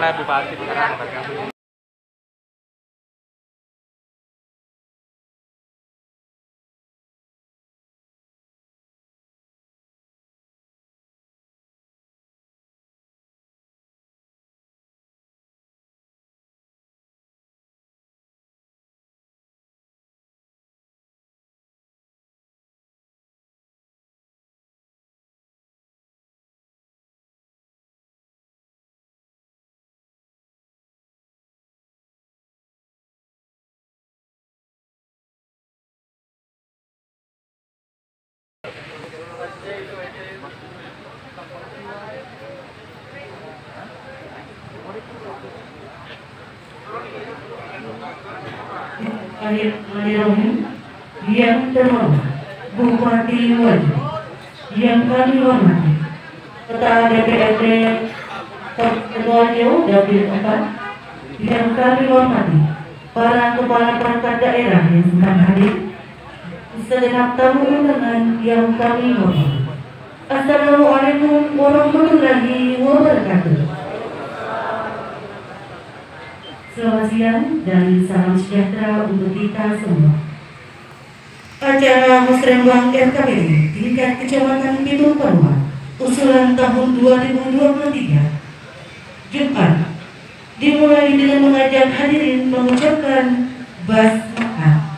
oleh Bupati Tangerang bergabung. Yang terhormat Bupati Wajo, yang kami hormati Ketua DPRD Wajo Dapil 4, yang kami hormati para kepala perangkat daerah yang sedang hadir, segenap tamu undangan yang kami hormati. Assalamualaikum warahmatullahi wabarakatuh. Selamat siang dan salam sejahtera untuk kita semua. Acara Musrembang RKPD tingkat Kecamatan Pitung Panua usulan tahun 2023 Jumat dimulai dengan mengajak hadirin mengucapkan basmalah.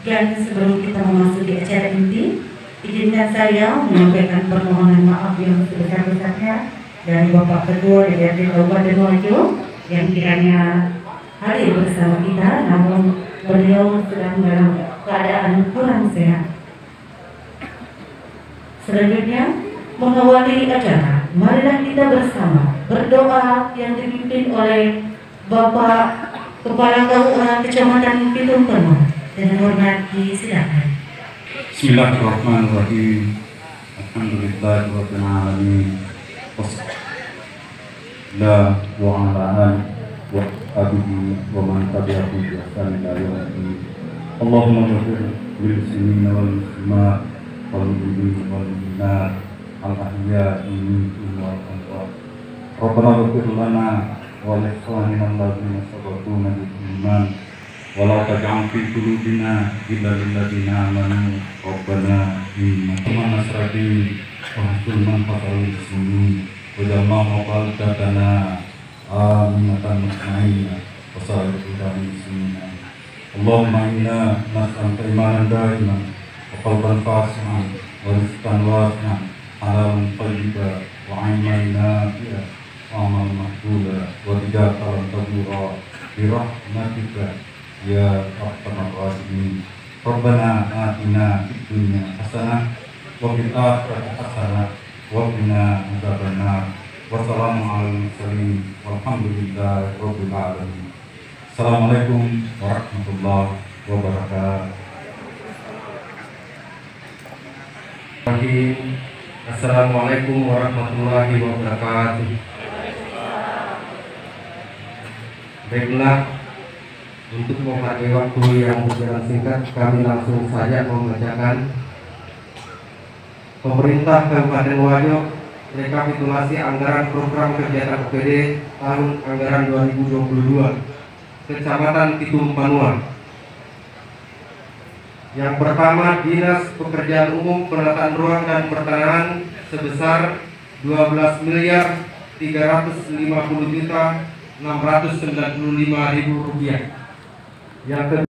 Dan sebelum kita memasuki acara inti, izinkan saya menyampaikan permohonan maaf yang sebesar-besarnya dari Bapak Ketua DPRD Kabupaten Wajo yang kiranya hadir bersama kita, namun beliau sedang dalam keadaan kurang sehat. Selanjutnya, mengawali acara, marilah kita bersama berdoa yang dipimpin oleh Bapak Kepala KUA Kecamatan Pitung Panua. Dengan hormat disilakan. Bismillahirrahmanirrahim. Alhamdulillahirabbil alamin. La wa ala wa abihi wa man tabi'ahu bi ihsan ila yaumil din. Allahumma ighfir lil muslimina wal muslimat wal mu'minina wal mu'minat al ahya'i minhum wal amwat. Rabbana ighfir lana wa li ikhwanina alladzina sabaquna bil iman wa la taj'al fi qulubina ghillan lil ladzina amanu rabbana innaka nasrani wa hasulman fatal muslimin. Wajalla qalbatana aminatan mutmainnah wa sallallahu muslimin. Allahumma inna nas'aluka imanan daiman wa qalban khashi'an wa rizqan wasi'an halalan thayyiban wa 'ilman nafi'an wa 'amalan maqbulan wa tijatan tabura bi rahmatika ya arhamar rahimin. Rabbana atina fid dunya hasanah wa fil akhirati hasanah wa qina adzabannar. Wassalamu alal mursalin walhamdulillahi rabbil alamin. Assalamualaikum warahmatullahi wabarakatuh. Assalamualaikum warahmatullahi wabarakatuh. Baiklah, untuk memakai waktu yang berjalan singkat, kami langsung saja membacakan Pemerintah Kabupaten Wajo rekapitulasi anggaran program kegiatan OPD tahun anggaran 2022 Kecamatan Pitung Panua. Yang pertama, Dinas Pekerjaan Umum, Penataan Ruang dan Pertanahan sebesar 12.350.695.000 rupiah. Yang kedua,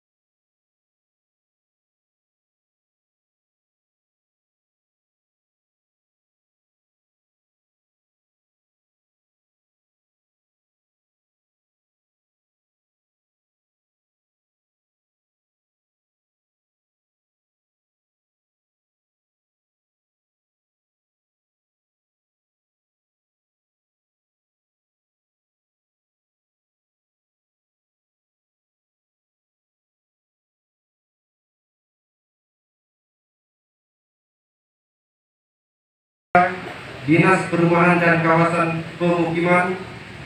Dinas Perumahan dan Kawasan Pemukiman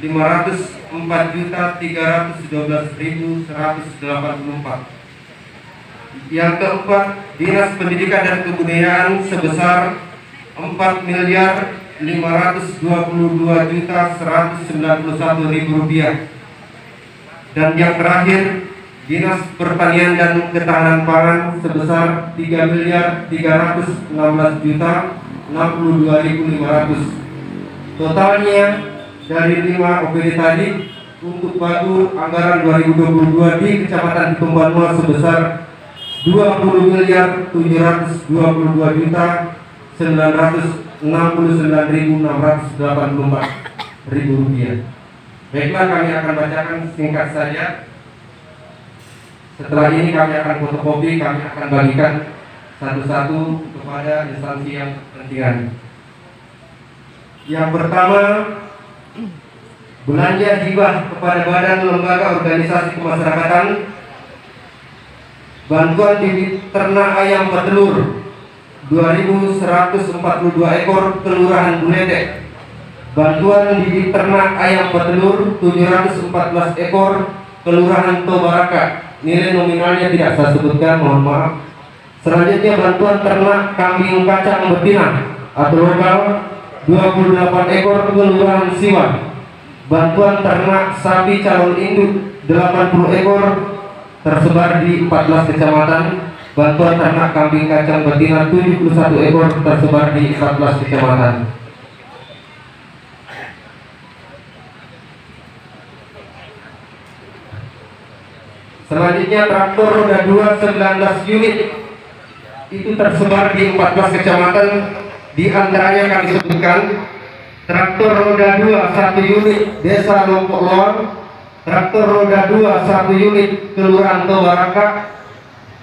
504.312.184. Yang keempat, Dinas Pendidikan dan Kebudayaan sebesar 4.500.000 Rp522.191.000. Dan yang terakhir, Dinas Pertanian dan Ketahanan Pangan sebesar Rp3.316.062.500. Totalnya dari 5 OPD tadi untuk baku anggaran 2022 di Kecamatan Pitung Banua sebesar Rp20.729.684.000. Baiklah, kami akan bacakan singkat saja. Setelah ini kami akan fotokopi, kami akan bagikan satu-satu kepada instansi yang berkepentingan. Yang pertama, belanja hibah kepada badan lembaga organisasi kemasyarakatan, bantuan bibit ternak ayam petelur 2.142 ekor Kelurahan Buledek, bantuan bibit ternak ayam petelur 714 ekor Kelurahan Tobaraka, nilai nominalnya tidak saya sebutkan, mohon maaf. Selanjutnya bantuan ternak kambing kacang betina atau lokal 28 ekor Kelurahan Siwa, bantuan ternak sapi calon induk 80 ekor tersebar di 14 kecamatan, bantuan ternak kambing kacang betina 71 ekor tersebar di 14 kecamatan. Selanjutnya traktor roda 2 19 unit itu tersebar di 14 kecamatan, di antaranya kami sebutkan traktor roda 2 1 unit Desa Lompok Lor, traktor roda 2 1 unit Kelurahan Tobaraka,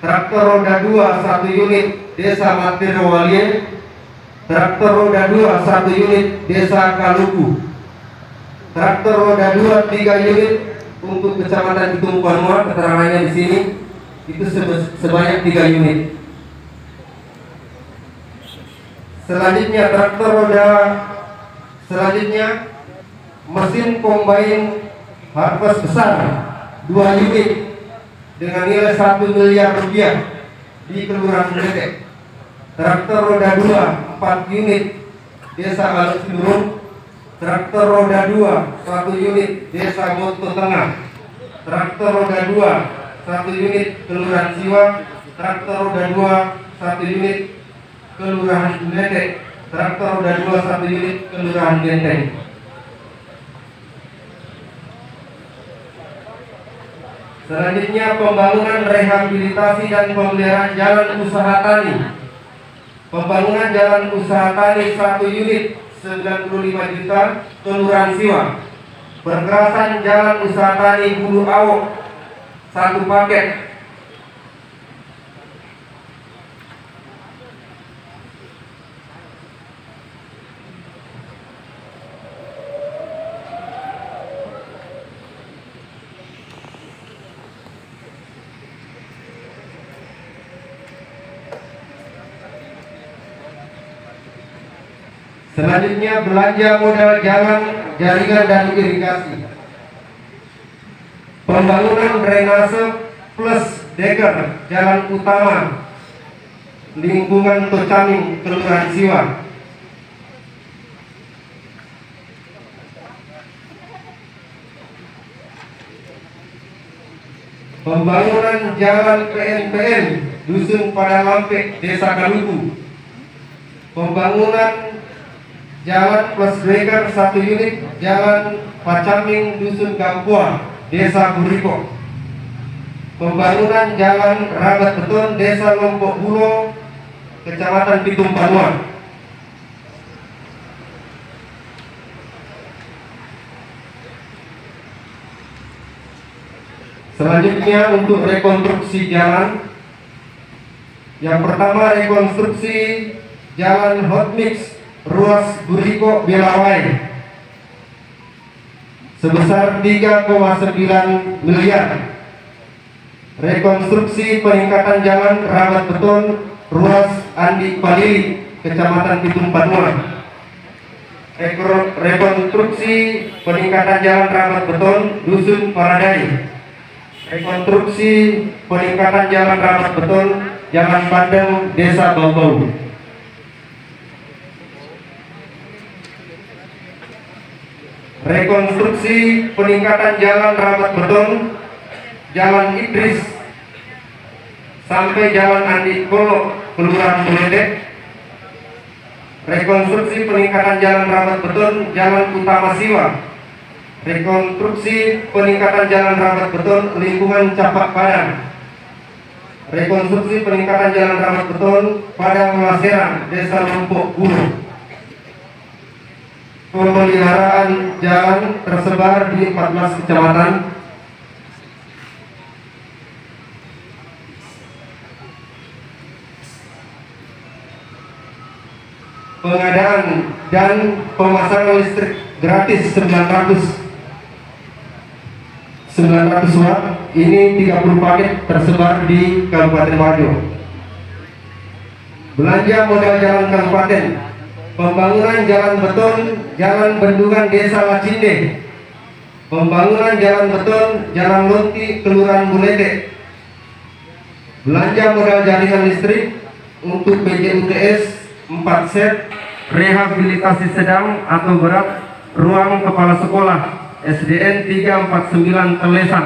traktor roda 2 1 unit Desa Matirowalye, traktor roda 2 1 unit Desa Kaluku, traktor roda 2 3 unit untuk Kecamatan Pitung Banua, keterangannya di sini itu sebanyak 3 unit. Selanjutnya mesin kombain harvest besar 2 unit dengan nilai Rp1 miliar di Kelurahan Buledek. Traktor roda 2 4 unit Desa Aluk Silurung, traktor roda 2 1 unit Desa Moto Tengah, traktor roda 2 1 unit Kelurahan Siwa, traktor roda 2 1 unit Kelurahan Buledek, traktor roda 2 1 unit Kelurahan Genteng. Selanjutnya pembangunan rehabilitasi dan pemeliharaan jalan usaha tani. Pembangunan jalan usaha tani 1 unit 95 juta Kelurahan Siwa. Perkerasan jalan usaha tani Bulu Awok 1 paket. Selanjutnya belanja modal jalan, jaringan dan irigasi. Pembangunan drainase plus deker jalan utama lingkungan Tocaming Kelurahan Siwa. Pembangunan jalan PNPN Dusun Padalampe Desa Kaluku. Pembangunan jalan plus breaker 1 unit Jalan Pacaming Dusun Gampua Desa Buriko. Pembangunan jalan Rabat Beton Desa Lompok Bulo Kecamatan Pitung Banua. Selanjutnya untuk rekonstruksi jalan. Yang pertama rekonstruksi jalan Hotmix ruas Buriko Belawai sebesar 3,9 miliar. Rekonstruksi peningkatan jalan Rabat Beton ruas Andi Palili Kecamatan Pitung Banua. Rekonstruksi peningkatan jalan Rabat Beton Dusun Paradai. Rekonstruksi peningkatan jalan Rabat Beton Jalan Pandang Desa Bau-Bau. rekonstruksi peningkatan jalan Rabat Beton, Jalan Idris sampai Jalan Andi Kolo, Kelurahan Buledek. Rekonstruksi peningkatan jalan Rabat Beton, Jalan Utama Siwa. Rekonstruksi peningkatan jalan Rabat Beton, lingkungan Capak Padang. Rekonstruksi peningkatan jalan Rabat Beton, Padang Laseran, Desa Lempok Guru. Pemeliharaan jalan tersebar di 14 kecamatan. Pengadaan dan pemasangan listrik gratis 900 watt, ini 30 paket tersebar di Kabupaten Wajo. Belanja modal jalan kabupaten, pembangunan jalan beton, jalan bendungan Desa Lacinde, pembangunan jalan beton, jalan Lonti, Kelurahan Buledek. Belanja modal jaringan listrik untuk PJUTS 4 set, rehabilitasi sedang atau berat ruang kepala sekolah SDN 349 Telesan.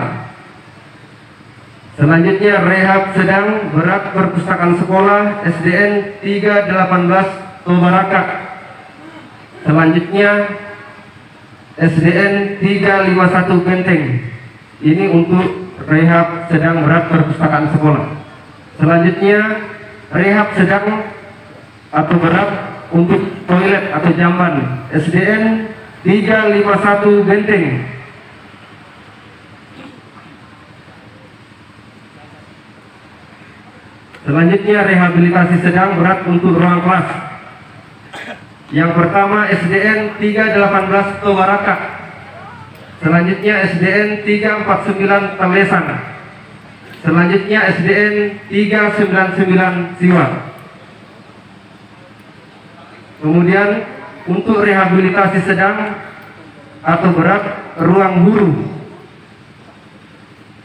Selanjutnya rehab sedang berat perpustakaan sekolah SDN 318 Tobaraka. Selanjutnya SDN 351 Benteng. Ini untuk rehab sedang berat perpustakaan sekolah. Selanjutnya rehab sedang atau berat untuk toilet atau jamban SDN 351 Benteng. Selanjutnya rehabilitasi sedang berat untuk ruang kelas. Yang pertama SDN 318 Tobaraka. Selanjutnya SDN 349 Telesan. Selanjutnya SDN 399 Siwa. Kemudian untuk rehabilitasi sedang atau berat ruang guru.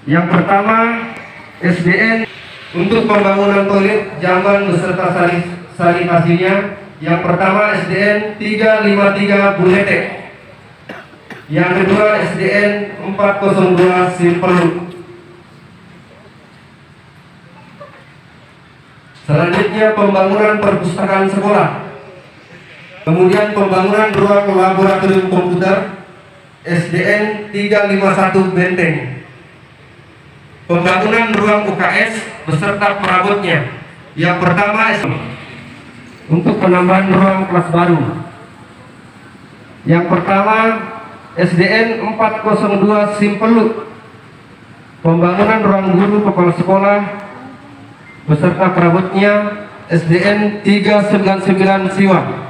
Yang pertama SDN untuk pembangunan toilet jamban beserta sanitasinya. Yang pertama SDN 353 Buledek. Yang kedua SDN 402 Simpelu. Selanjutnya pembangunan perpustakaan sekolah. Kemudian pembangunan ruang laboratorium komputer SDN 351 Benteng. Pembangunan ruang UKS beserta perabotnya. Yang pertama untuk penambahan ruang kelas baru. Yang pertama SDN 402 Simpelu. Pembangunan ruang guru kepala sekolah beserta perabotnya SDN 399 Siwa.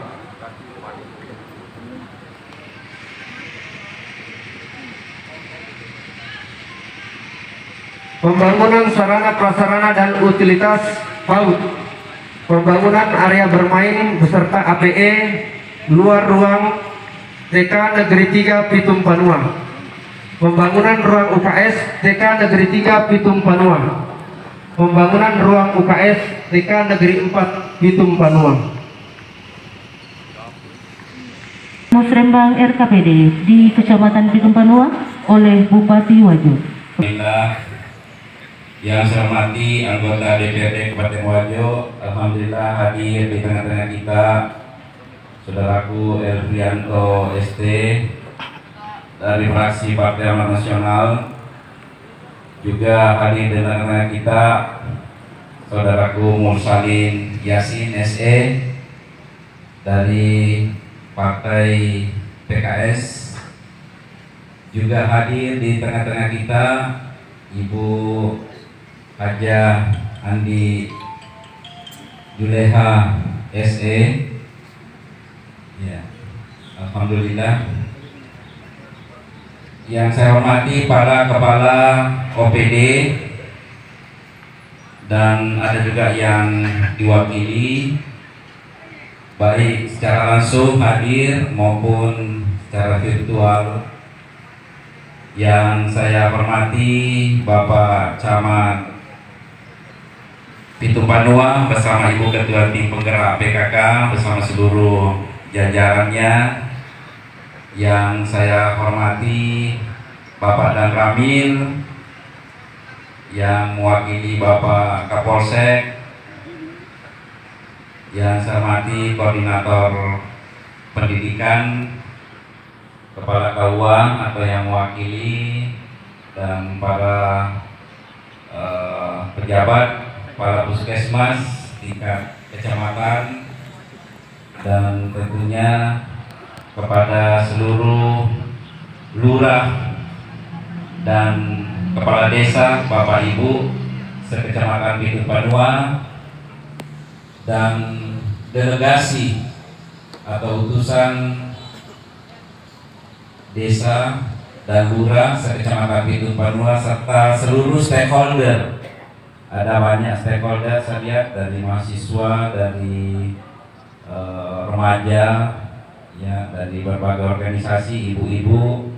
Pembangunan sarana prasarana dan utilitas PAUD. Pembangunan area bermain beserta APE luar ruang TK Negeri 3 Pitum Panua. Pembangunan ruang UKS TK Negeri 3 Pitum Panua. Pembangunan ruang UKS TK Negeri 4 Pitum Panua. Musrembang RKPD di Kecamatan Pitum Panua oleh Bupati Wajo. Yang saya hormati anggota DPRD Kabupaten Wajo, alhamdulillah hadir di tengah-tengah kita saudaraku Elvianto ST dari fraksi Partai Amanat Nasional. Juga hadir di tengah-tengah kita saudaraku Mursalin Yasin SE dari Partai PKS. Juga hadir di tengah-tengah kita Ibu Haja Andi Juleha SE. Ya, alhamdulillah. Yang saya hormati para kepala OPD dan ada juga yang diwakili baik secara langsung hadir maupun secara virtual. Yang saya hormati Bapak Camat Pitum Panua bersama Ibu Ketua Tim Penggerak PKK bersama seluruh jajarannya. yang saya hormati Bapak Dan Ramil, yang mewakili Bapak Kapolsek, yang saya hormati Koordinator Pendidikan, Kepala KUA atau yang mewakili, dan para pejabat, para puskesmas tingkat kecamatan, dan tentunya kepada seluruh lurah dan kepala desa, Bapak Ibu sekecamatan Pitu Panua, dan delegasi atau utusan desa dan lurah sekecamatan Pitu Panua, serta seluruh stakeholder. Ada banyak stakeholder saya lihat, dari mahasiswa, dari remaja, ya, dari berbagai organisasi, ibu-ibu,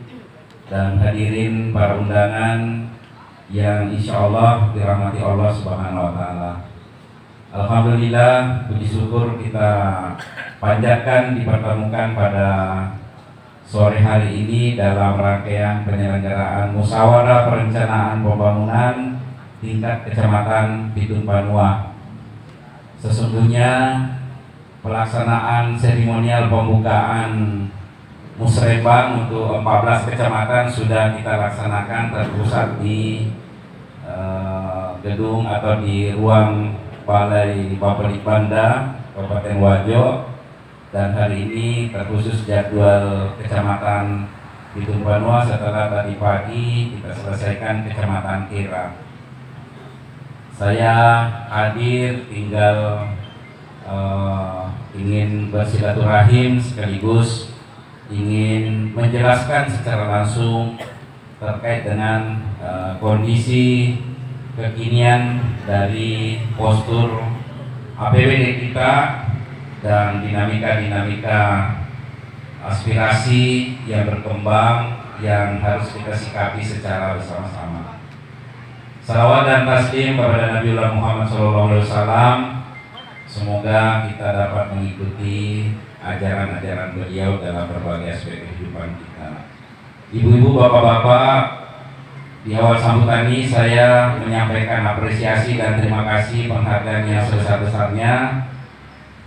dan hadirin para undangan yang insya Allah dirahmati Allah Subhanahu wa Ta'ala. Alhamdulillah, puji syukur kita panjatkan dipertemukan pada sore hari ini dalam rangkaian penyelenggaraan musyawarah perencanaan pembangunan tingkat kecamatan Pitu Panua. Sesungguhnya pelaksanaan seremonial pembukaan musrembang untuk 14 kecamatan sudah kita laksanakan terpusat di gedung atau di ruang Balai Bapelitbanda Kabupaten Wajo, dan hari ini terkhusus jadwal kecamatan Pitu Panua setelah tadi pagi kita selesaikan kecamatan Kira. Saya hadir tinggal ingin bersilaturahim sekaligus ingin menjelaskan secara langsung terkait dengan kondisi kekinian dari postur APBD kita dan dinamika-dinamika aspirasi yang berkembang yang harus kita sikapi secara bersama-sama. Salawat dan taslim kepada Nabiullah Muhammad SAW. Semoga kita dapat mengikuti ajaran-ajaran beliau dalam berbagai aspek kehidupan kita. Ibu-ibu, bapak-bapak, di awal sambutan ini saya menyampaikan apresiasi dan terima kasih penghargaan yang sebesar-besarnya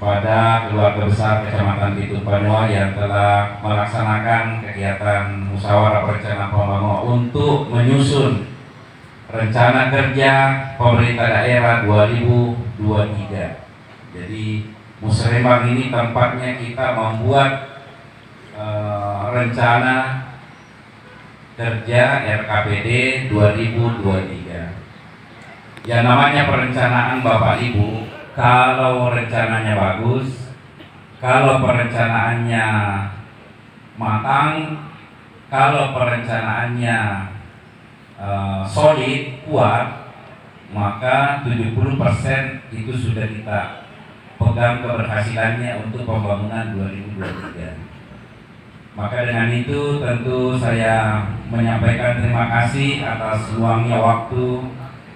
pada keluarga besar Kecamatan Pitu Panua yang telah melaksanakan kegiatan musyawarah perencanaan pembangunan untuk menyusun rencana kerja pemerintah daerah 2023. Jadi musrembang ini tempatnya kita membuat rencana kerja RKPD 2023. Yang namanya perencanaan Bapak Ibu, kalau rencananya bagus, kalau perencanaannya matang, kalau perencanaannya solid, kuat, maka 70% itu sudah kita pegang keberhasilannya untuk pembangunan 2023. Maka dengan itu tentu saya menyampaikan terima kasih atas luangnya waktu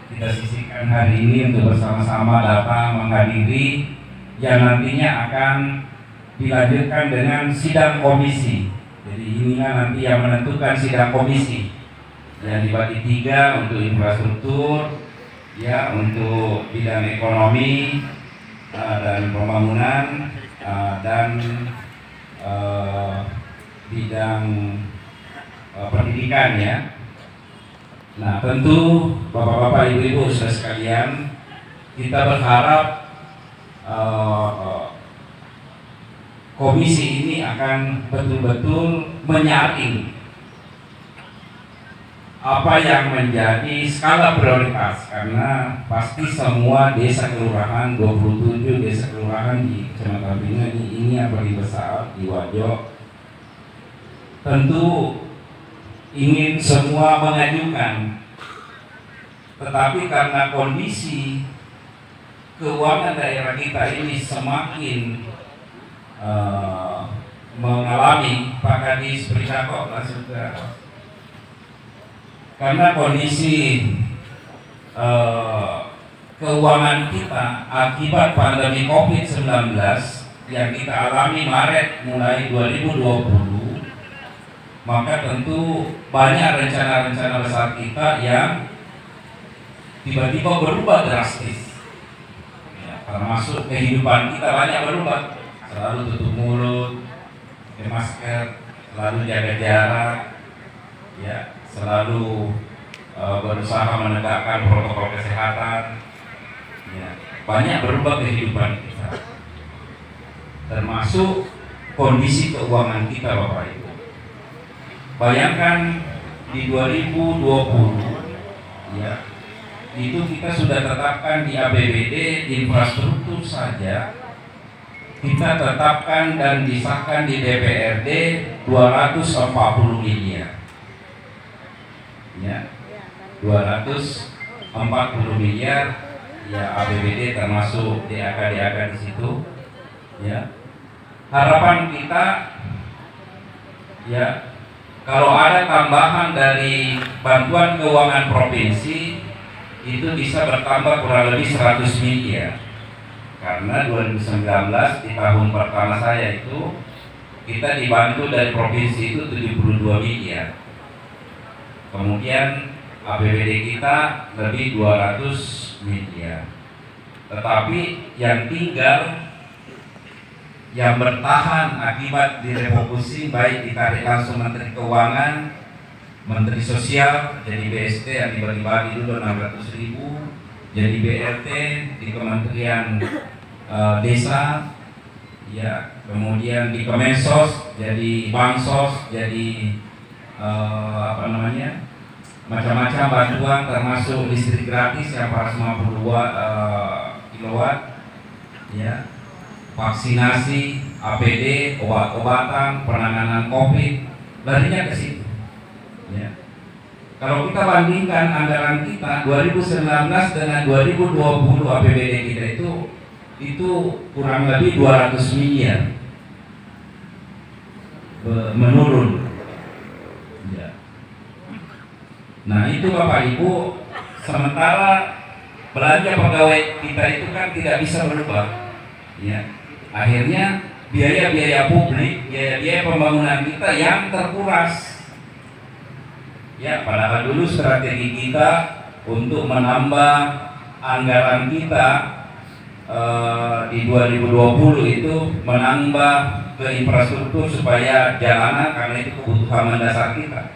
kita sisihkan hari ini untuk bersama-sama datang menghadiri yang nantinya akan dilanjutkan dengan sidang komisi. Jadi inilah nanti yang menentukan sidang komisi yang dibagi 3 untuk infrastruktur, ya, untuk bidang ekonomi dan pembangunan, dan bidang pendidikan, ya. Nah, tentu bapak-bapak, ibu-ibu, saudara sekalian, kita berharap komisi ini akan betul-betul menyaring apa yang menjadi skala prioritas, karena pasti semua desa kelurahan, 27 desa kelurahan di Kecamatan Pitu ini yang paling besar di Wajo, tentu ingin semua mengajukan, tetapi karena kondisi keuangan daerah kita ini semakin mengalami, Pak Kadis beritahu karena kondisi keuangan kita akibat pandemi COVID-19 yang kita alami Maret mulai 2020, maka tentu banyak rencana-rencana besar kita yang tiba-tiba berubah drastis. Ya, termasuk kehidupan kita banyak berubah. Selalu tutup mulut, pakai masker, selalu jaga jarak, ya, selalu berusaha menegakkan protokol kesehatan. Ya, banyak berubah kehidupan kita, termasuk kondisi keuangan kita, Bapak Ibu. Bayangkan di 2020, ya, itu kita sudah tetapkan di APBD infrastruktur saja, kita tetapkan dan disahkan di DPRD 240 miliar, ya, 240 miliar, ya, APBD termasuk DAK di situ, ya. Harapan kita, ya, kalau ada tambahan dari bantuan keuangan provinsi itu bisa bertambah kurang lebih 100 miliar. Karena 2019 di tahun pertama saya itu kita dibantu dari provinsi itu 72 miliar. Kemudian APBD kita lebih 200 miliar. Tetapi yang tinggal, yang bertahan akibat direfocusing, baik ditarik langsung Menteri Keuangan, Menteri Sosial, jadi BST yang dibagi-bagi dulu 600.000, jadi BRT di Kementerian Desa, ya, kemudian di Kemensos, jadi Bansos, jadi macam-macam bantuan, termasuk listrik gratis yang 450 kilowatt, ya, vaksinasi, APD, obat-obatan, penanganan COVID, larinya ke situ. Ya. Kalau kita bandingkan anggaran kita 2019 dengan 2020 APBD kita itu kurang lebih 200 miliar menurun. Ya. Nah itu Bapak Ibu, sementara belanja pegawai kita itu kan tidak bisa berubah. Ya. Akhirnya biaya-biaya publik, biaya-biaya pembangunan kita yang terkuras. Ya, padahal dulu strategi kita untuk menambah anggaran kita di 2020 itu menambah ke infrastruktur supaya jalanan, karena itu kebutuhan mendasar kita.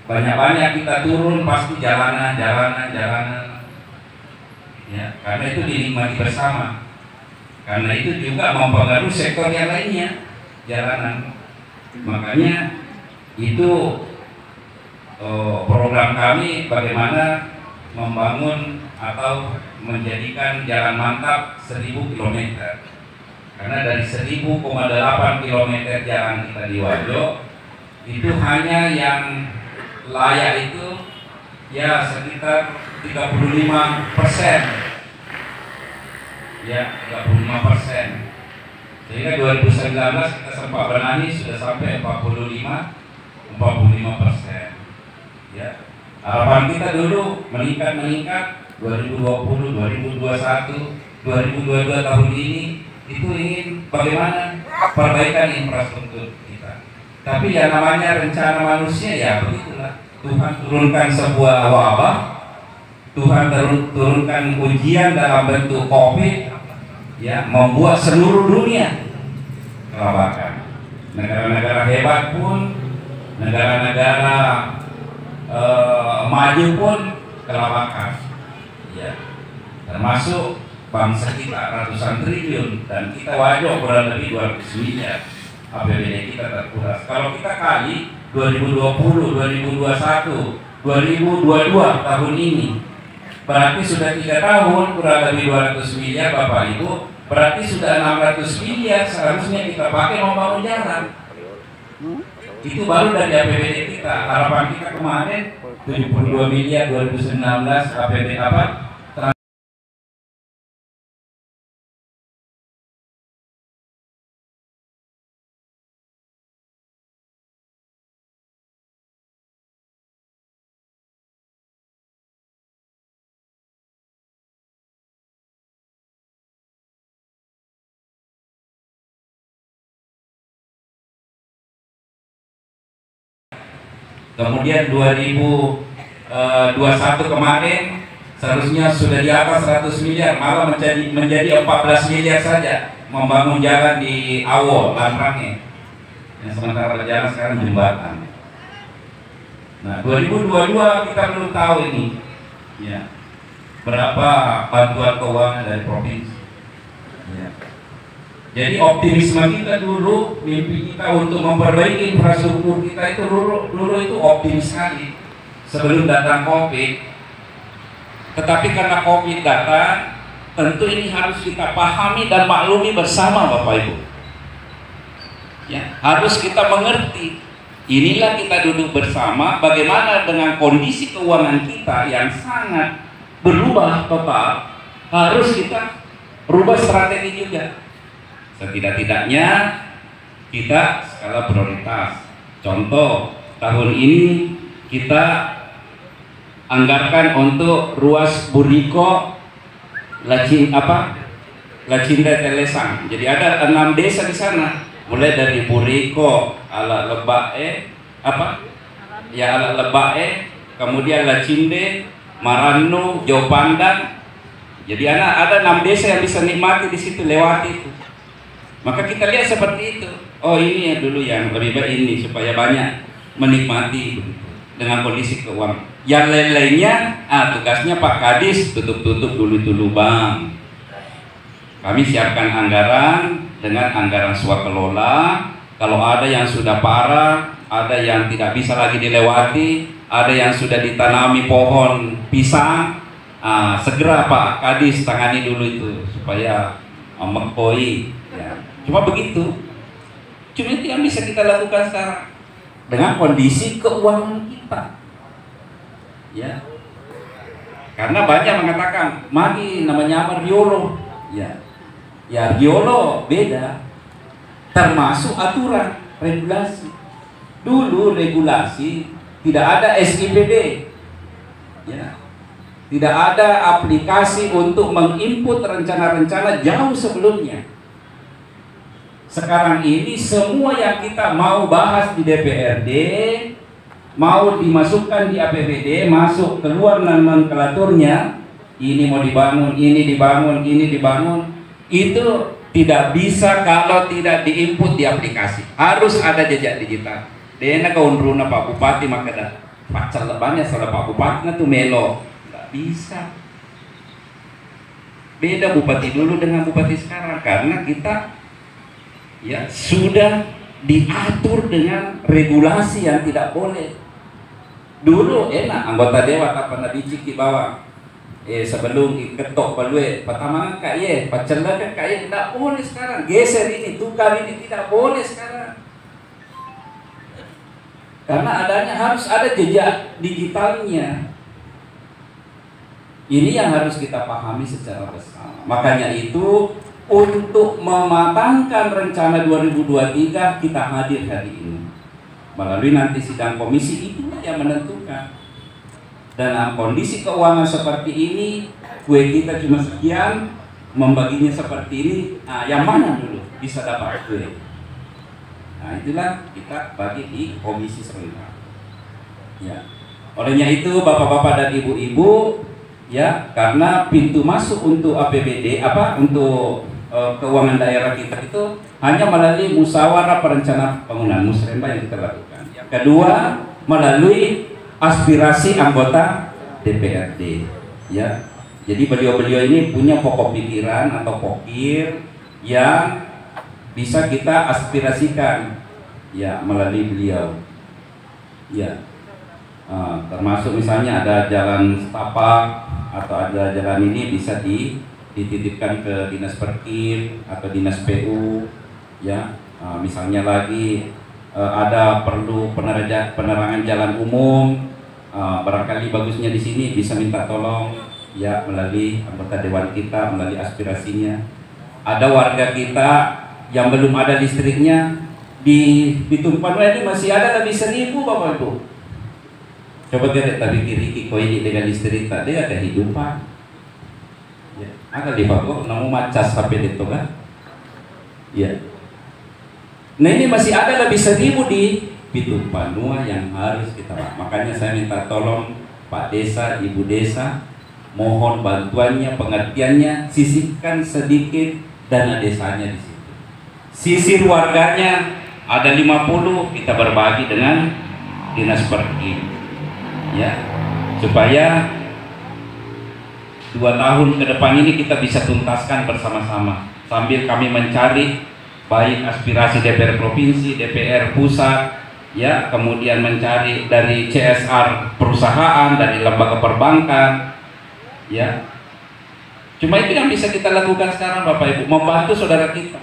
Banyak-banyak kita turun pasti jalanan. Ya, karena itu dinikmati bersama. Karena itu juga mempengaruhi sektor yang lainnya, jalanan. Makanya itu program kami bagaimana membangun atau menjadikan jalan mantap 1000 km. Karena dari 1000,8 km jalan kita di Wajo, itu hanya yang layak itu ya sekitar 35%. Ya, 35%. Sehingga 2019 kita sempat benahi sudah sampai 45%. Ya. Harapan kita dulu meningkat 2020, 2021, 2022 tahun ini itu ingin bagaimana perbaikan infrastruktur kita. Tapi yang namanya rencana manusia ya begitulah. Tuhan turunkan sebuah wabah, Tuhan turunkan ujian dalam bentuk COVID, ya, membuat seluruh dunia kelabakan. Negara-negara hebat pun, negara-negara maju pun kelabakan, ya, termasuk bangsa kita ratusan triliun dan kita Wajo kurang lebih 200 miliar APBD kita terkuras. Kalau kita kali 2020, 2021, 2022 tahun ini, berarti sudah 3 tahun kurang lebih 200 miliar Bapak Ibu, berarti sudah 600 miliar seharusnya kita pakai membangun jalan. Itu baru dari APBD kita. Harapan kita kemarin 72 miliar 2019 APBD apa? Kemudian 2021 kemarin seharusnya sudah di atas 100 miliar, malah menjadi 14 miliar saja membangun jalan di Awo, Lanrange. Yang sementara berjalan sekarang jembatan. Nah, 2022 kita belum tahu ini, ya, berapa bantuan keuangan dari provinsi. Ya. Jadi optimisme kita dulu, mimpi kita untuk memperbaiki infrastruktur kita itu dulu itu optimis sekali sebelum datang COVID. Tetapi karena COVID datang, tentu ini harus kita pahami dan maklumi bersama, Bapak Ibu. Ya, harus kita mengerti. Inilah kita duduk bersama bagaimana dengan kondisi keuangan kita yang sangat berubah total, harus kita rubah strategi juga. Setidak-tidaknya kita skala prioritas. Contoh, tahun ini kita anggarkan untuk ruas Buriko Lacinda Telesang. Jadi ada 6 desa di sana, mulai dari Buriko, Ala Lebae, Ala Lebae, kemudian Lacinde, Maranu, Jauh Pandang. Jadi ada 6 desa yang bisa nikmati di situ, lewati itu. Maka kita lihat seperti itu. Oh, ini ya dulu yang lebih baik ini supaya banyak menikmati dengan kondisi keuangan. Yang lain-lainnya, tugasnya Pak Kadis tutup-tutup dulu itu lubang. Kami siapkan anggaran dengan anggaran swakelola. Kalau ada yang sudah parah, ada yang tidak bisa lagi dilewati, ada yang sudah ditanami pohon pisang, segera Pak Kadis tangani dulu itu supaya mengkoi. Ya. Cuma begitu. Cuma itu yang bisa kita lakukan sekarang dengan kondisi keuangan kita. Ya. Karena banyak mengatakan, mari namanya Margiolo. Ya. Ya, Giolo beda. Termasuk aturan, regulasi. Dulu regulasi tidak ada SIPD. Ya. Tidak ada aplikasi untuk menginput rencana-rencana jauh sebelumnya. Sekarang ini semua yang kita mau bahas di DPRD, mau dimasukkan di APBD, masuk keluar nomenklaturnya, ini mau dibangun, ini dibangun, ini dibangun, itu tidak bisa kalau tidak diinput di aplikasi. Harus ada jejak digital. Dena kaunruna Pak Bupati maka dah pacar lebannya salah Pak Bupati tuh melo, nggak bisa. Beda bupati dulu dengan bupati sekarang karena kita ya sudah diatur dengan regulasi yang tidak boleh. Dulu enak anggota dewan tak pernah diciki bawah. Sebelum ketok balue pertama kaya pacarlah kan kaya tidak boleh sekarang. Geser ini tukar ini tidak boleh sekarang. Karena adanya harus ada jejak digitalnya. Ini yang harus kita pahami secara bersama. Makanya itu untuk mematangkan rencana 2023 kita hadir hari ini. Melalui nanti sidang komisi itu yang menentukan. Dalam kondisi keuangan seperti ini, kue kita cuma sekian, membaginya seperti ini, yang mana dulu bisa dapat kue? Nah itulah kita bagi di komisi serentak. Ya. Olehnya itu bapak-bapak dan ibu-ibu, ya karena pintu masuk untuk APBD untuk keuangan daerah kita itu hanya melalui musyawarah perencanaan pembangunan musrembah yang kita lakukan. Yang kedua melalui aspirasi anggota DPRD. Ya, jadi beliau-beliau ini punya pokok pikiran atau pokir yang bisa kita aspirasikan, ya melalui beliau. Ya, termasuk misalnya ada jalan setapak atau ada jalan ini bisa dititipkan ke dinas perkir atau dinas PU, ya. Misalnya lagi ada perlu penerangan jalan umum, barangkali bagusnya di sini bisa minta tolong, ya melalui anggota dewan kita, melalui aspirasinya. Ada warga kita yang belum ada listriknya di Tumpan ini masih ada lebih 1.000 Bapak Ibu. Coba kita pikir kok ini dengan listrik tadi ada kehidupan. Ya, ada di Papua namun macas sampai itu kan. Ya. Nah ini masih ada lebih 1.000 di Pitu Panua yang harus kita bantu. Makanya saya minta tolong Pak Desa, Ibu Desa, mohon bantuannya, pengertiannya, sisihkan sedikit dana desanya di situ. Sisir warganya ada 50, kita berbagi dengan dinas pergi, ya, supaya 2 tahun ke depan ini kita bisa tuntaskan bersama-sama sambil kami mencari baik aspirasi DPR provinsi, DPR pusat, ya, kemudian mencari dari CSR perusahaan, dari lembaga perbankan, ya. Cuma itu yang bisa kita lakukan sekarang Bapak Ibu, membantu saudara kita.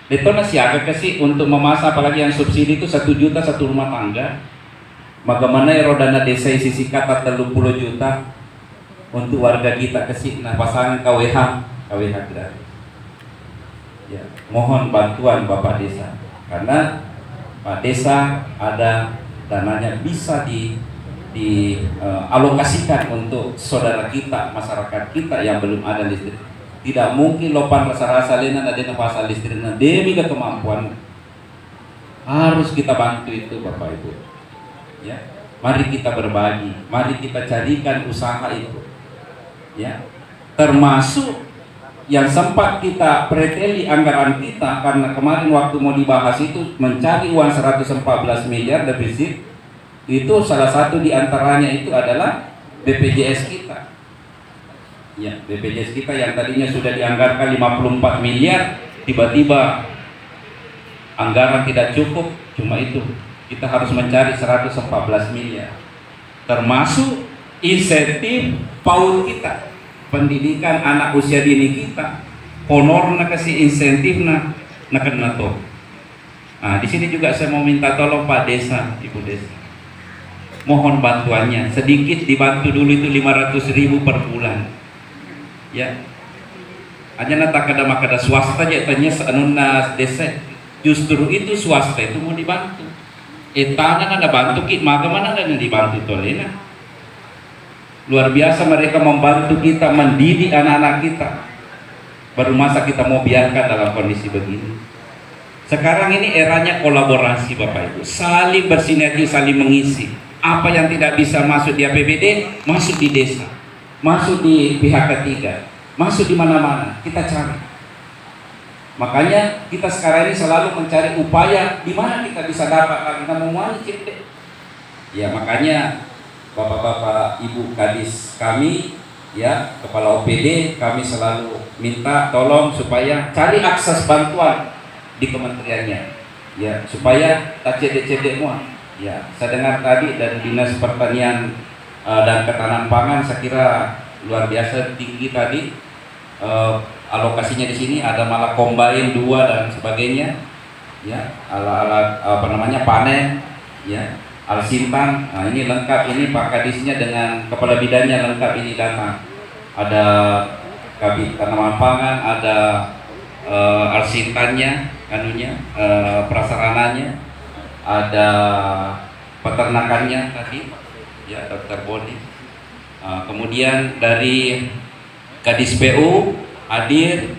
Itu siaga kasih untuk memasak, apalagi yang subsidi itu 1 juta satu rumah tangga. Bagaimana ya dana desa sisi kata 30 juta untuk warga kita kasih, nah pasangan KWH gratis. Ya, mohon bantuan Bapak Desa, karena Pak Desa ada dananya bisa dialokasikan untuk saudara kita, masyarakat kita yang belum ada listrik. Tidak mungkin lopan rasa-rasa lena ada pasal listrik demi kemampuan. Harus kita bantu itu Bapak Ibu. Ya, mari kita berbagi, mari kita carikan usaha itu. Ya, termasuk yang sempat kita preteli anggaran kita, karena kemarin waktu mau dibahas itu mencari uang 114 miliar defisit, itu salah satu diantaranya itu adalah BPJS kita. Ya, BPJS kita yang tadinya sudah dianggarkan 54 miliar, tiba-tiba anggaran tidak cukup, cuma itu kita harus mencari 114 miliar, termasuk insentif PAUD kita, pendidikan anak usia dini kita, honor nak kasih insentif nak kena toh. Nah, di sini juga saya mau minta tolong Pak Desa, Ibu Desa, mohon bantuannya, sedikit dibantu dulu itu 500.000 per bulan. Ya, hanya nata kada swasta aja tanya seanuna desa, justru itu swasta itu mau dibantu. Tangan ada bantu kit, maka mana ada yang dibantu tolena. Luar biasa mereka membantu kita mendidik anak-anak kita. Baru masa kita mau biarkan dalam kondisi begini. Sekarang ini eranya kolaborasi Bapak Ibu, saling bersinergi, saling mengisi. Apa yang tidak bisa masuk di APBD, masuk di desa, masuk di pihak ketiga, masuk di mana-mana, kita cari. Makanya kita sekarang ini selalu mencari upaya di mana kita bisa dapat lagi namun cipte. Ya, makanya Bapak-bapak, Ibu Kadis kami, ya, Kepala OPD, kami selalu minta tolong supaya cari akses bantuan di kementeriannya, ya, supaya tak cedek-cedek semua. Ya, saya dengar tadi dari Dinas Pertanian dan Ketahanan Pangan, saya kira luar biasa tinggi tadi alokasinya di sini, ada malah combine 2 dan sebagainya, ya, alat apa namanya panen, ya, Alsintan. Nah, ini lengkap, ini Pak Kadisnya dengan Kepala Bidangnya lengkap ini data. Ada Kabit Tanaman Pangan, ada Alsintannya, prasarananya, ada peternakannya tadi, ya, Dr. Boni. Kemudian dari Kadis PU hadir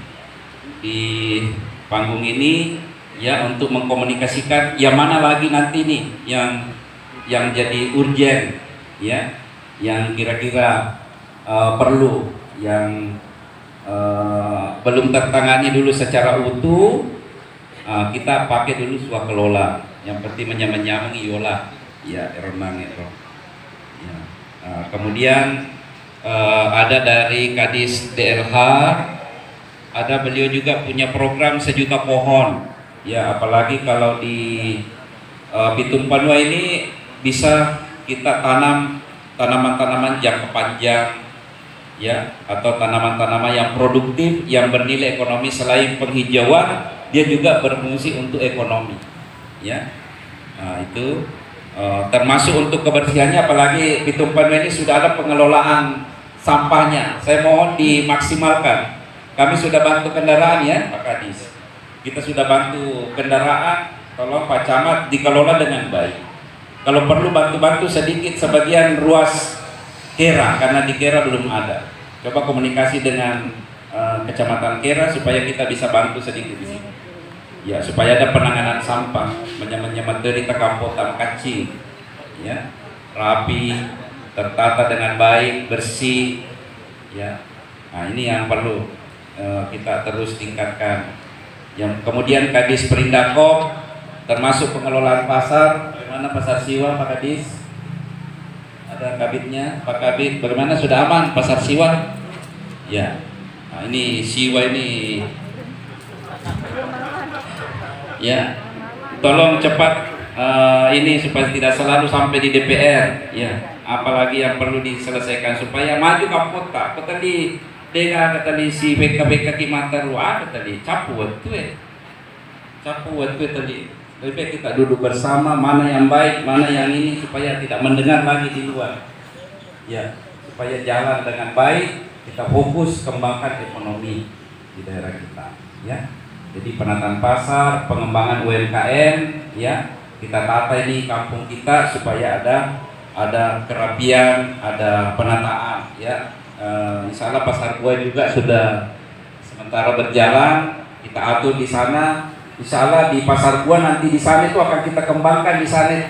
di panggung ini, ya, untuk mengkomunikasikan yang mana lagi nanti nih yang jadi urgen, ya, yang kira-kira perlu, yang belum tertangani dulu secara utuh, kita pakai dulu swakelola. Yang penting menyamangi yola, ya, eronang itu. Ya. Kemudian ada dari Kadis DLH, ada beliau juga punya program 1 juta pohon. Ya, apalagi kalau di Pitung Panua ini bisa kita tanam tanaman-tanaman jangka panjang, ya, atau tanaman-tanaman yang produktif, yang bernilai ekonomi. Selain penghijauan, dia juga berfungsi untuk ekonomi, ya. Nah, itu termasuk untuk kebersihannya, apalagi Pitung Panua ini sudah ada pengelolaan sampahnya. Saya mohon dimaksimalkan. Kami sudah bantu kendaraan, ya, Pak Kadis. Kita sudah bantu kendaraan, tolong Pak Camat dikelola dengan baik. Kalau perlu bantu-bantu sedikit sebagian ruas Kera, karena di Kera belum ada. Coba komunikasi dengan Kecamatan Kera supaya kita bisa bantu sedikit di sini. ya supaya ada penanganan sampah, menderita kampotan kacing, ya rapi, tertata dengan baik, bersih, ya. Nah ini yang perlu kita terus tingkatkan. Yang kemudian Kadis Perindakop termasuk pengelolaan pasar, bagaimana pasar Siwa Pak Kadis? Ada kabitnya, Pak Kabit, bagaimana sudah aman pasar Siwa? Ya, nah ini Siwa ini, ya, tolong cepat ini supaya tidak selalu sampai di DPR, ya. Apalagi yang perlu diselesaikan supaya maju ke kota. Kota di Dega kata di si BK Kimantaru kata di capu waktu tadi. Lebih baik kita duduk bersama, mana yang baik, mana yang ini, supaya tidak mendengar lagi di luar, ya, supaya jalan dengan baik, kita fokus kembangkan ekonomi di daerah kita, ya. Jadi penataan pasar, pengembangan UMKM, ya, kita tata ini kampung kita supaya ada kerapian, ada penataan, ya. Insya Allah pasar buah juga sudah sementara berjalan, kita atur di sana. Insya Allah di pasar buah nanti di sana itu akan kita kembangkan, di sana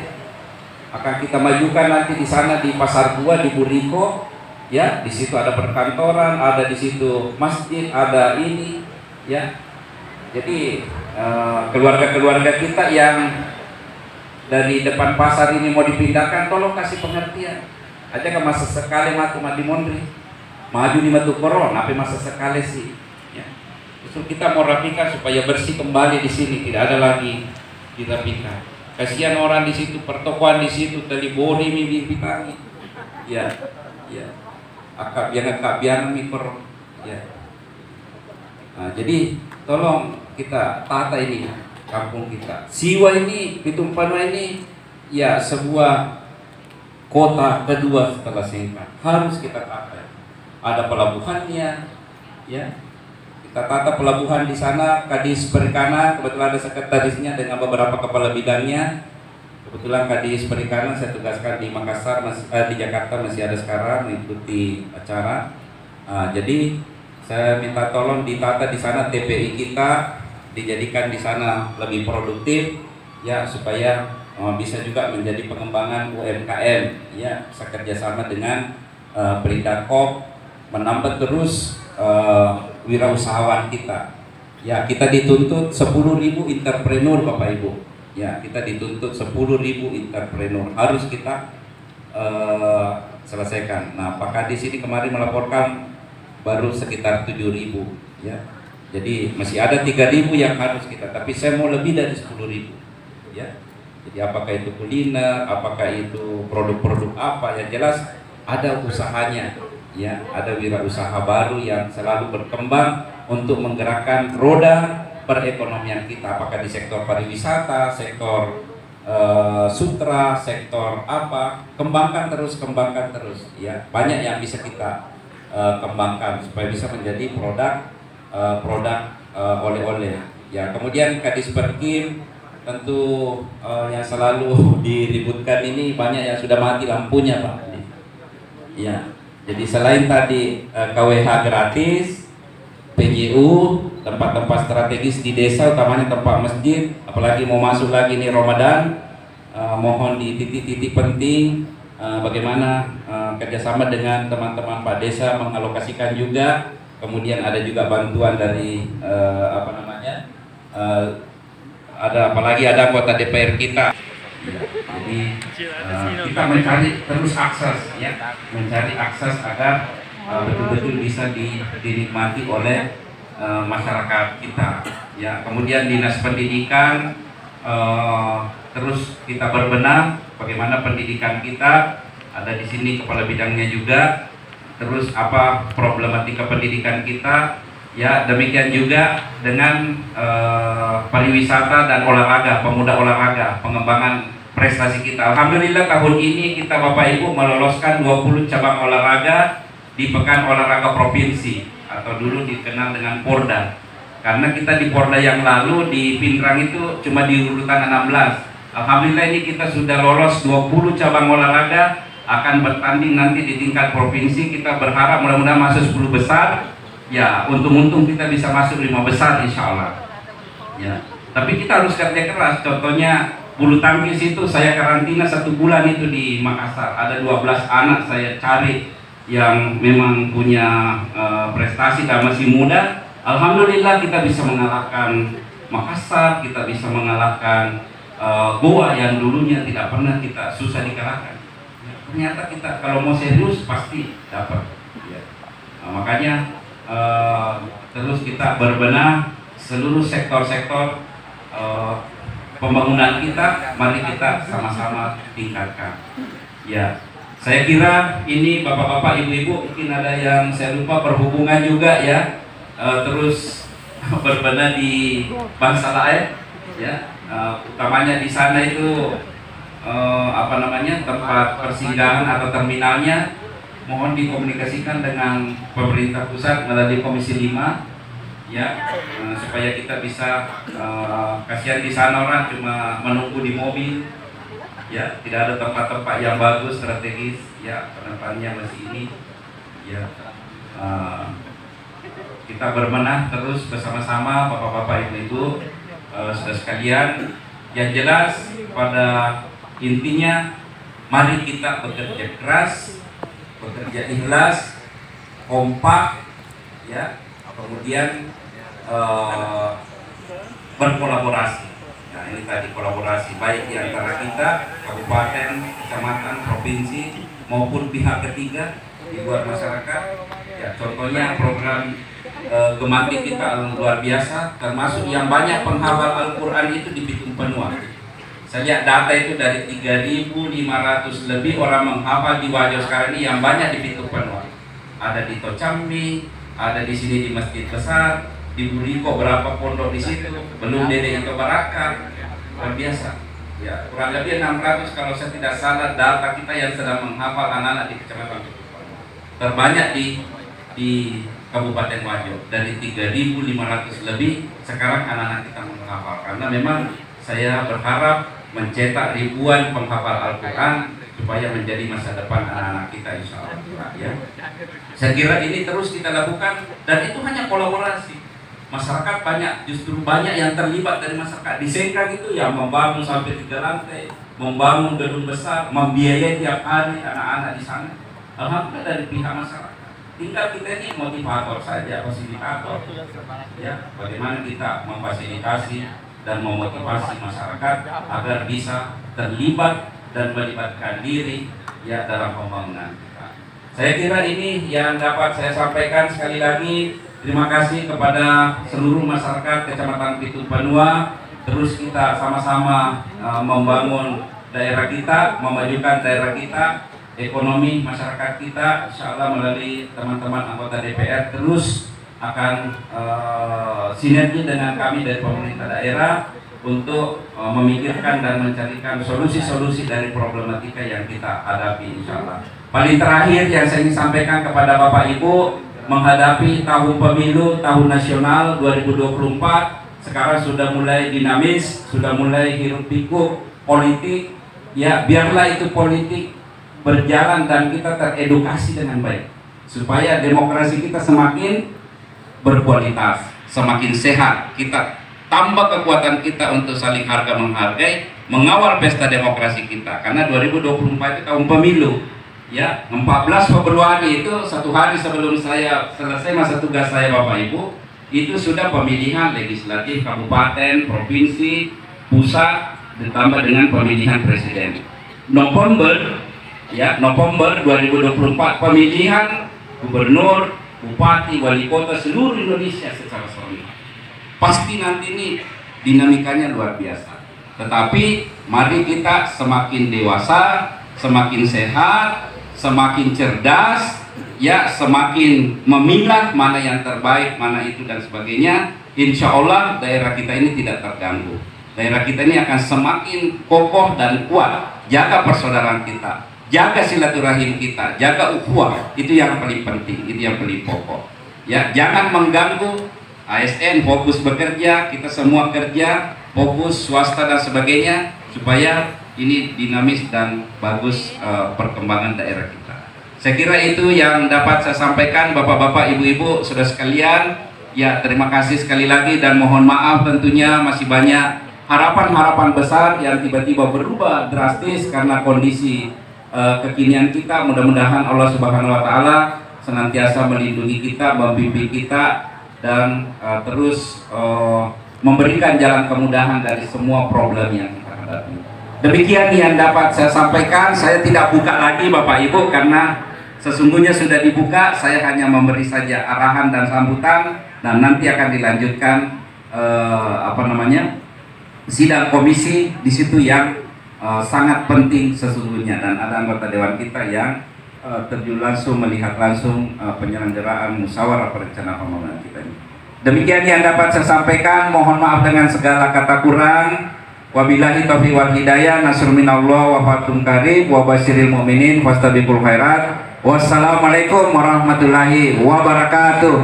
akan kita majukan nanti di sana di pasar buah di Buriko, ya. Di situ ada perkantoran, ada di situ masjid, ada ini, ya. Jadi keluarga-keluarga kita yang dari depan pasar ini mau dipindahkan, tolong kasih pengertian. Aja ke masa sekali mati mondri, maju di matu koron, tapi masa sekali sih, ya. Justru kita mau rapikan supaya bersih kembali di sini, tidak ada lagi dirapikan. Kasihan orang di situ, pertokoan di situ, tadi boni mimpi pitangi, ya, ya. Akak mikro, ya. Nah, jadi tolong kita tata ini kampung kita. Siwa ini, Pitung Panua ini, ya sebuah kota kedua setelah Sengkang, harus kita tata. Ada pelabuhannya, ya. Kita tata pelabuhan di sana, Kadis Perikanan, kebetulan ada sekretarisnya dengan beberapa kepala bidangnya. Kebetulan Kadis Perikanan saya tugaskan di Makassar, di Jakarta masih ada sekarang mengikuti acara. Jadi saya minta tolong ditata di sana TPI kita, dijadikan di sana lebih produktif, ya, supaya bisa juga menjadi pengembangan UMKM, ya, bisa kerjasama dengan Perindakop, menambah terus wirausahawan kita, ya. Kita dituntut 10.000 entrepreneur Bapak Ibu, ya. Kita dituntut 10.000 entrepreneur, harus kita selesaikan. Nah Pak Kadis ini kemarin melaporkan baru sekitar 7.000, ya. Jadi masih ada 3.000 yang harus kita, tapi saya mau lebih dari 10.000, ya. Jadi apakah itu kuliner, apakah itu produk-produk apa, yang jelas ada usahanya, ya, ada wirausaha baru yang selalu berkembang untuk menggerakkan roda perekonomian kita, apakah di sektor pariwisata, sektor sutra, sektor apa, kembangkan terus, ya. Banyak yang bisa kita kembangkan supaya bisa menjadi produk oleh-oleh, ya. Kemudian Kadis Perkim tentu yang selalu diributkan ini, banyak yang sudah mati lampunya Pak, ya. Jadi selain tadi KWH gratis, PJU, tempat-tempat strategis di desa, utamanya tempat masjid, apalagi mau masuk lagi nih Ramadan, mohon di titik-titik penting bagaimana kerjasama dengan teman-teman Pak Desa mengalokasikan juga. Kemudian ada juga bantuan dari ada apalagi ada anggota DPR kita. Jadi kita mencari terus akses, ya, mencari akses agar betul-betul bisa dinikmati oleh masyarakat kita, ya. Kemudian dinas pendidikan terus kita berbenah bagaimana pendidikan kita, ada di sini kepala bidangnya juga. Terus apa problematika pendidikan kita, ya. Demikian juga dengan pariwisata dan olahraga, pemuda olahraga, pengembangan prestasi kita. Alhamdulillah tahun ini kita Bapak Ibu meloloskan 20 cabang olahraga di Pekan Olahraga Provinsi, atau dulu dikenal dengan Porda. Karena kita di Porda yang lalu di Pindrang itu cuma di urutan 16. Alhamdulillah ini kita sudah lolos 20 cabang olahraga, akan bertanding nanti di tingkat provinsi. Kita berharap mudah-mudahan masuk 10 besar, ya. Untung-untung kita bisa masuk 5 besar insya Allah, ya. Tapi kita harus kerja keras. Contohnya bulu tangkis itu saya karantina 1 bulan itu di Makassar. Ada 12 anak saya cari yang memang punya prestasi dan masih muda. Alhamdulillah kita bisa mengalahkan Makassar, kita bisa mengalahkan Goa yang dulunya tidak pernah kita susah dikalahkan. Ternyata kita kalau mau serius pasti dapat. Ya. Nah, makanya terus kita berbenah seluruh sektor-sektor pembangunan kita, mari kita sama-sama tingkatkan. Ya, saya kira ini bapak-bapak, ibu-ibu mungkin ada yang saya lupa, berhubungan juga ya, terus berbenah di bangsa lain, ya, utamanya di sana itu tempat persinggahan atau terminalnya, mohon dikomunikasikan dengan pemerintah pusat melalui Komisi 5. Ya, supaya kita bisa kasihan di sana orang cuma menunggu di mobil, ya, tidak ada tempat-tempat yang bagus strategis, ya, penempatannya masih ini, ya, kita berbenah terus bersama-sama bapak-bapak ibu-ibu, saudara sekalian. Yang jelas pada intinya mari kita bekerja keras, bekerja ikhlas, kompak, ya, kemudian berkolaborasi. Nah, ini tadi kolaborasi baik di antara kita, kabupaten, kecamatan, provinsi maupun pihak ketiga di luar masyarakat. Ya, contohnya program Gemanti kita luar biasa, termasuk yang banyak penghafal Al-Quran itu di Bitung Benua. Saya lihat data itu dari 3.500 lebih orang menghafal di Wajo sekarang ini yang banyak di Bitung Benua. Ada di Tocambi, ada di sini di Masjid Besar, di Buriko berapa pondok di situ, belum Dede itu Baraka, luar biasa. Ya, kurang lebih 600 kalau saya tidak salah data kita yang sedang menghafal anak-anak di Kecamatan Bitung Benua. Terbanyak di Kabupaten Wajo, dari 3.500 lebih sekarang anak-anak kita menghafal. Karena memang saya berharap mencetak ribuan penghafal Al-Quran supaya menjadi masa depan anak-anak kita, insya Allah. Ya. Saya kira ini terus kita lakukan, dan itu hanya kolaborasi. Masyarakat justru banyak yang terlibat dari masyarakat. Di Sengkang itu yang membangun sampai 3 lantai, membangun gedung besar, membiayai tiap hari anak-anak di sana. Alhamdulillah dari pihak masyarakat. Tinggal kita ini motivator saja, fasilitator. Ya, bagaimana kita memfasilitasi dan memotivasi masyarakat agar bisa terlibat dan melibatkan diri, ya, dalam pembangunan kita. Saya kira ini yang dapat saya sampaikan. Sekali lagi terima kasih kepada seluruh masyarakat Kecamatan Bitung Benua. Terus kita sama-sama membangun daerah kita, memajukan daerah kita, ekonomi masyarakat kita. Insya Allah melalui teman-teman anggota DPR terus akan sinergi dengan kami dari pemerintah daerah untuk memikirkan dan mencarikan solusi-solusi dari problematika yang kita hadapi, insya Allah. Paling terakhir yang saya ingin sampaikan kepada Bapak Ibu, menghadapi tahun pemilu, tahun nasional 2024, sekarang sudah mulai dinamis, sudah mulai hiruk pikuk politik. Ya, biarlah itu politik berjalan dan kita teredukasi dengan baik, supaya demokrasi kita semakin berkualitas, semakin sehat. Kita tambah kekuatan kita untuk saling harga menghargai, mengawal pesta demokrasi kita. Karena 2024 itu tahun pemilu. Ya, 14 Februari itu 1 hari sebelum saya selesai masa tugas saya, Bapak Ibu, itu sudah pemilihan legislatif kabupaten, provinsi, pusat, ditambah dengan pemilihan presiden. November 2024 pemilihan gubernur, bupati, wali kota seluruh Indonesia secara serentak. Pasti nanti ini dinamikanya luar biasa. Tetapi mari kita semakin dewasa, semakin sehat, semakin cerdas, ya, semakin memilah mana yang terbaik, mana itu dan sebagainya. Insya Allah daerah kita ini tidak terganggu. Daerah kita ini akan semakin kokoh dan kuat. Jaga persaudaraan kita, jaga silaturahim kita, jaga ukhuwah. Itu yang paling penting, itu yang paling pokok. Ya, jangan mengganggu. ASN fokus bekerja, kita semua kerja, fokus swasta dan sebagainya, supaya ini dinamis dan bagus perkembangan daerah kita. Saya kira itu yang dapat saya sampaikan, Bapak-bapak, Ibu-ibu, saudara sekalian. Ya, terima kasih sekali lagi dan mohon maaf tentunya masih banyak harapan-harapan besar yang tiba-tiba berubah drastis karena kondisi kekinian kita. Mudah-mudahan Allah Subhanahu wa taala senantiasa melindungi kita, membimbing kita dan terus memberikan jalan kemudahan dari semua problem yang kita hadapi. Demikian yang dapat saya sampaikan. Saya tidak buka lagi Bapak Ibu karena sesungguhnya sudah dibuka. Saya hanya memberi saja arahan dan sambutan dan nanti akan dilanjutkan sidang komisi di situ yang sangat penting sesungguhnya, dan ada anggota dewan kita yang terjun langsung melihat langsung penyelenggaraan musyawarah perencanaan pembangunan kita ini. Demikian yang dapat saya sampaikan. Mohon maaf dengan segala kata kurang. Wabillahi taufiq wal hidayah. Nasrun minallah wa fathun qarib wa basyiril mu'minin fastabiqul khairat. Wassalamualaikum warahmatullahi wabarakatuh.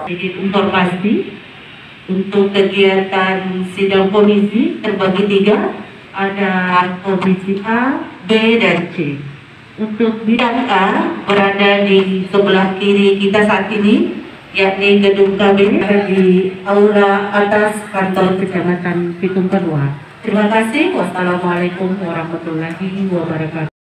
Sedikit informasi untuk kegiatan sidang komisi terbagi 3, ada komisi A, B, dan C. Untuk bidang A berada di sebelah kiri kita saat ini, yakni gedung KB di aula atas kantor kecamatan Pitung Kedua. Terima kasih. Wassalamualaikum warahmatullahi wabarakatuh.